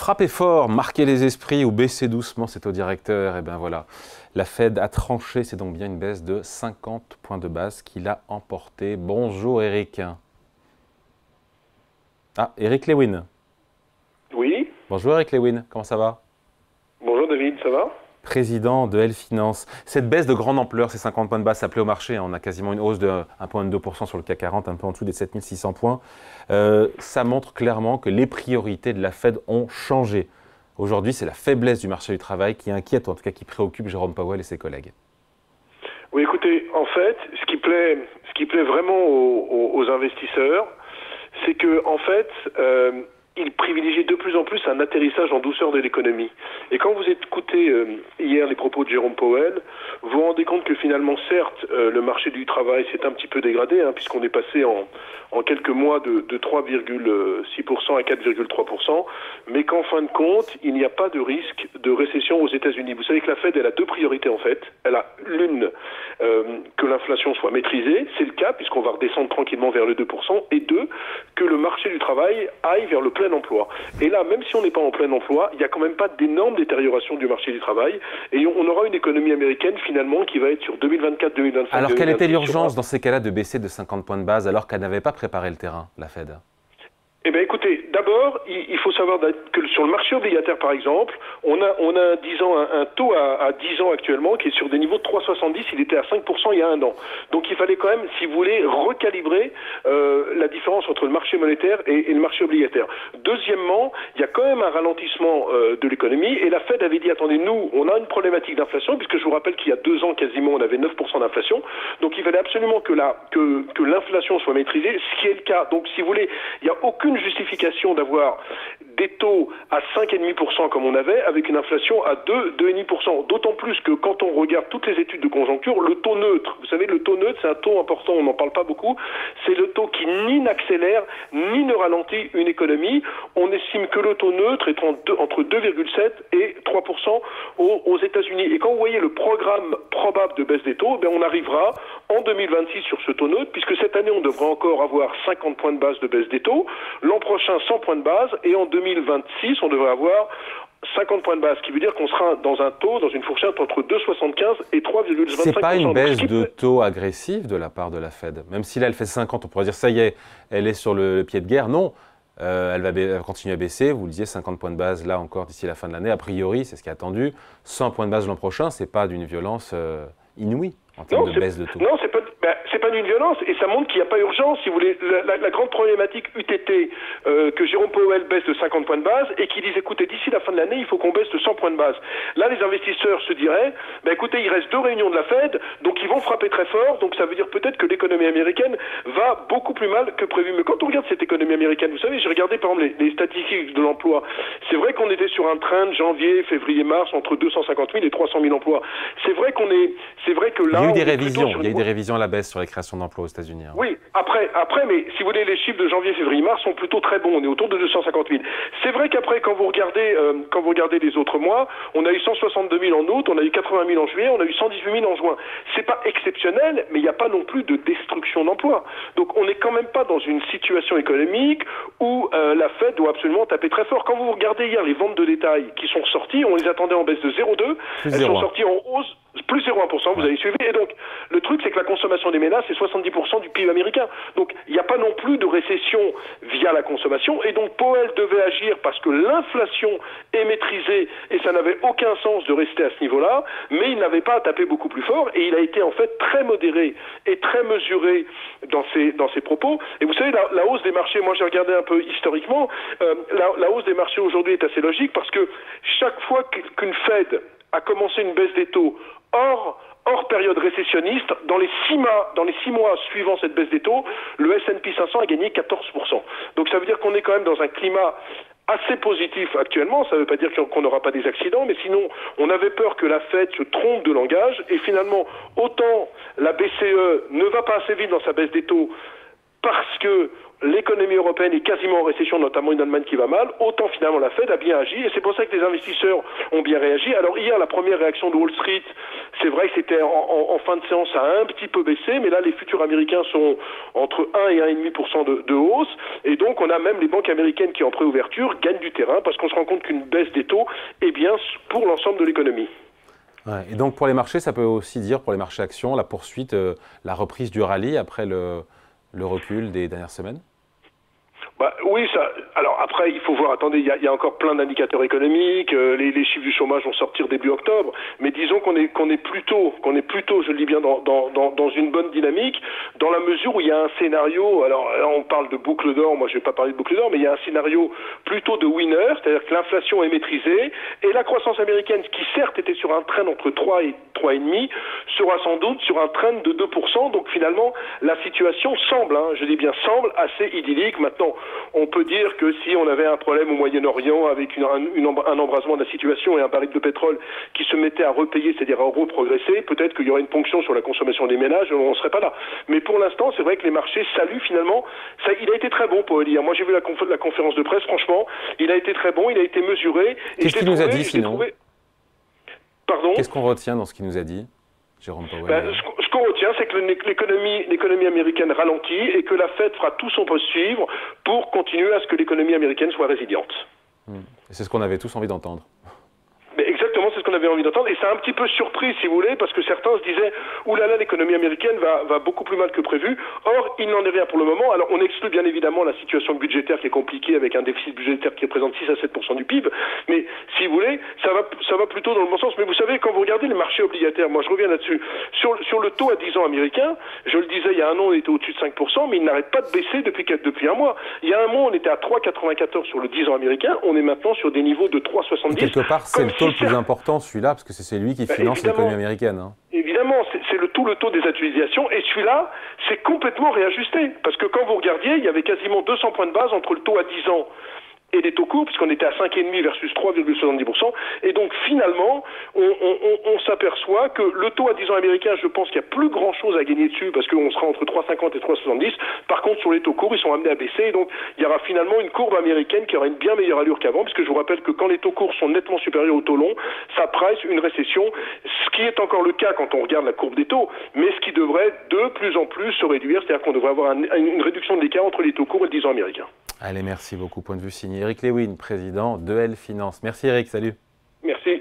Frapper fort, marquer les esprits ou baisser doucement, c'est au directeur. Et bien voilà, la Fed a tranché, c'est donc bien une baisse de 50 points de base qu'il a emporté. Bonjour Eric. Ah, Eric Lewin. Oui, Bonjour Eric Lewin, comment ça va? bonjour David, ça va? Président de L Finance. Cette baisse de grande ampleur, ces 50 points de base, ça plaît au marché. On a quasiment une hausse de 1,2% sur le CAC 40, un peu en dessous des 7600 points. Ça montre clairement que les priorités de la Fed ont changé. Aujourd'hui, c'est la faiblesse du marché du travail qui inquiète, ou en tout cas qui préoccupe Jérôme Powell et ses collègues. Oui, écoutez, en fait, ce qui plaît vraiment aux investisseurs, c'est que, en fait, ils privilégient de plus en plus un atterrissage en douceur de l'économie. Et quand vous écoutez hier les propos de Jérôme Powell, vous vous rendez compte que finalement, certes, le marché du travail s'est un petit peu dégradé, puisqu'on est passé en quelques mois de 3,6% à 4,3%, mais qu'en fin de compte, il n'y a pas de risque de récession aux États-Unis. Vous savez que la Fed, elle a deux priorités en fait. Elle a l'une, que l'inflation soit maîtrisée, c'est le cas, puisqu'on va redescendre tranquillement vers le 2%, et deux, que le marché du travail aille vers le plein emploi. Et là, même si on n'est pas en plein emploi, il n'y a quand même pas d'énorme détérioration du marché du travail, et on aura une économie américaine finalement qui va être sur 2024, 2025. Alors quelle était l'urgence dans ces cas-là de baisser de 50 points de base alors qu'elle n'avait pas préparé le terrain, la Fed? Eh bien écoutez, d'abord, il faut savoir que sur le marché obligataire par exemple, on a 10 ans, un taux à 10 ans actuellement qui est sur des niveaux de 3,70, il était à 5% il y a un an. Donc il fallait quand même, si vous voulez, recalibrer la différence entre le marché monétaire et le marché obligataire. Deuxièmement, il y a quand même un ralentissement de l'économie et la Fed avait dit, attendez, nous, on a une problématique d'inflation, puisque je vous rappelle qu'il y a 2 ans quasiment, on avait 9% d'inflation, donc il fallait absolument que l'inflation soit maîtrisée, ce qui est le cas. Donc si vous voulez, il n'y a aucune justification d'avoir des taux à 5,5% comme on avait, avec une inflation à 2,5%. D'autant plus que quand on regarde toutes les études de conjoncture, le taux neutre, vous savez, le taux neutre, c'est un taux important, on n'en parle pas beaucoup, c'est le taux qui ni n'accélère, ni ne ralentit une économie. On estime que le taux neutre est entre 2,7 et 3% aux États-Unis. Et quand vous voyez le programme probable de baisse des taux, on arrivera en 2026 sur ce taux neutre, puisque cette année, on devrait encore avoir 50 points de base de baisse des taux. L'an prochain, 100 points de base, et en 2026, on devrait avoir 50 points de base, ce qui veut dire qu'on sera dans un taux, dans une fourchette entre 2,75 et 3,25%. C'est pas une baisse de taux agressive de la part de la Fed. Même si là, elle fait 50, on pourrait dire, ça y est, elle est sur le pied de guerre. Non, elle va continuer à baisser. Vous le disiez, 50 points de base, là encore, d'ici la fin de l'année. A priori, c'est ce qui est attendu. 100 points de base l'an prochain, c'est pas d'une violence inouïe en termes de baisse de taux. Non, c'est pas d'une violence, et ça montre qu'il n'y a pas urgence, si vous voulez. La grande problématique eût été que Jérôme Powell baisse de 50 points de base et qu'il dise, écoutez, d'ici la fin de l'année, il faut qu'on baisse de 100 points de base. Là, les investisseurs se diraient, écoutez, il reste 2 réunions de la Fed, donc ils vont frapper très fort, donc ça veut dire peut-être que l'économie américaine va beaucoup plus mal que prévu. Mais quand on regarde cette économie américaine, vous savez, j'ai regardé par exemple les statistiques de l'emploi. C'est vrai qu'on était sur un trend janvier, février, mars, entre 250 000 et 300 000 emplois. C'est vrai que là, il y a eu des révisions à la baisse sur les créations d'emplois aux États-Unis. Oui, après, mais si vous voulez, les chiffres de janvier, février, mars sont plutôt très bons. On est autour de 250 000. C'est vrai qu'après, quand vous regardez les autres mois, on a eu 162 000 en août, on a eu 80 000 en juillet, on a eu 118 000 en juin. C'est pas exceptionnel, mais il n'y a pas non plus de destruction d'emplois. Donc, on n'est quand même pas dans une situation économique où la Fed doit absolument taper très fort. Quand vous regardez hier les ventes de détail qui sont sorties, on les attendait en baisse de 0,2, elles sont sorties en hausse plus 0,1%, vous avez suivi. Et donc, le truc, c'est que la consommation des ménages, c'est 70% du PIB américain. Donc, il n'y a pas non plus de récession via la consommation. Et donc, Powell devait agir parce que l'inflation est maîtrisée et ça n'avait aucun sens de rester à ce niveau-là. Mais il n'avait pas à taper beaucoup plus fort et il a été en fait très modéré et très mesuré dans ses propos. Et vous savez, la hausse des marchés, moi j'ai regardé un peu historiquement, la hausse des marchés aujourd'hui est assez logique parce que chaque fois qu'une Fed a commencé une baisse des taux hors période récessionniste, dans les 6 mois suivant cette baisse des taux, le S&P 500 a gagné 14%. Donc ça veut dire qu'on est quand même dans un climat assez positif actuellement. Ça ne veut pas dire qu'on n'aura pas des accidents, mais sinon, on avait peur que la Fed se trompe de langage, et finalement, autant la BCE ne va pas assez vite dans sa baisse des taux, parce que l'économie européenne est quasiment en récession, notamment une Allemagne qui va mal, autant finalement la Fed a bien agi, et c'est pour ça que les investisseurs ont bien réagi. Alors hier, la première réaction de Wall Street, c'est vrai que c'était en fin de séance, ça a un petit peu baissé, mais là les futurs américains sont entre 1 et 1,5% de hausse, et donc on a même les banques américaines qui en préouverture gagnent du terrain, parce qu'on se rend compte qu'une baisse des taux est bien pour l'ensemble de l'économie. Ouais, et donc pour les marchés, ça peut aussi dire, pour les marchés actions, la poursuite, la reprise du rallye après le recul des dernières semaines? Bah, oui, ça. Alors après, il faut voir. Attendez, il y a encore plein d'indicateurs économiques. Les chiffres du chômage vont sortir début octobre. Mais disons qu'on est plutôt, je le dis bien, dans une bonne dynamique, dans la mesure où il y a un scénario. Alors là, on parle de boucle d'or. Moi, je vais pas parler de boucle d'or, mais il y a un scénario plutôt de winner, c'est-à-dire que l'inflation est maîtrisée et la croissance américaine, qui certes était sur un trend entre 3 et 3,5, sera sans doute sur un trend de 2%. Donc finalement, la situation semble, je dis bien semble, assez idyllique. Maintenant, on peut dire que si on avait un problème au Moyen-Orient avec un embrasement de la situation et un baril de pétrole qui se mettait à repayer, c'est-à-dire à reprogresser, peut-être qu'il y aurait une ponction sur la consommation des ménages, on ne serait pas là. Mais pour l'instant, c'est vrai que les marchés saluent finalement. Ça, il a été très bon, Powell, hier. Moi, j'ai vu la conférence de presse, franchement, il a été très bon, il a été mesuré. Qu'est-ce qu'il nous a dit, sinon? Pardon? Qu'est-ce qu'on retient dans ce qu'il nous a dit, Jérôme Powell? Ce qu'on retient, c'est que l'économie américaine ralentit et que la Fed fera tout son possible pour continuer à ce que l'économie américaine soit résiliente. Et c'est ce qu'on avait tous envie d'entendre. Mais exactement, c'est ce qu'on avait envie d'entendre. Et ça a un petit peu surpris, si vous voulez, parce que certains se disaient « Oulala, l'économie américaine va beaucoup plus mal que prévu ». Or, il n'en est rien pour le moment. Alors, on exclut bien évidemment la situation budgétaire qui est compliquée avec un déficit budgétaire qui représente 6 à 7% du PIB. Mais, si vous voulez, ça va plutôt dans le bon sens. Mais vous savez, quand vous regardez les marchés obligataires, moi je reviens là-dessus, sur le taux à 10 ans américain, je le disais, il y a un an, on était au-dessus de 5%, mais il n'arrête pas de baisser depuis un mois. Il y a un mois, on était à 3,94 sur le 10 ans américain, on est maintenant sur des niveaux de 3,70. Quelque part, c'est le taux le plus important, celui-là, parce que c'est celui qui finance l'économie américaine. Évidemment, c'est le taux des actualisations, et celui-là, c'est complètement réajusté. Parce que quand vous regardiez, il y avait quasiment 200 points de base entre le taux à 10 ans et les taux courts, puisqu'on était à 5,5 versus 3,70%. Et donc, finalement, on s'aperçoit que le taux à 10 ans américain, je pense qu'il n'y a plus grand-chose à gagner dessus, parce qu'on sera entre 3,50 et 3,70. Par contre, sur les taux courts, ils sont amenés à baisser. Et donc, il y aura finalement une courbe américaine qui aura une bien meilleure allure qu'avant, puisque je vous rappelle que quand les taux courts sont nettement supérieurs aux taux longs, ça presse une récession, ce qui est encore le cas quand on regarde la courbe des taux, mais ce qui devrait de plus en plus se réduire, c'est-à-dire qu'on devrait avoir une réduction de l'écart entre les taux courts et le 10 ans américain. Allez, merci beaucoup. Point de vue signé Eric Lewin, président d'EL Finance. Merci Eric, salut. Merci.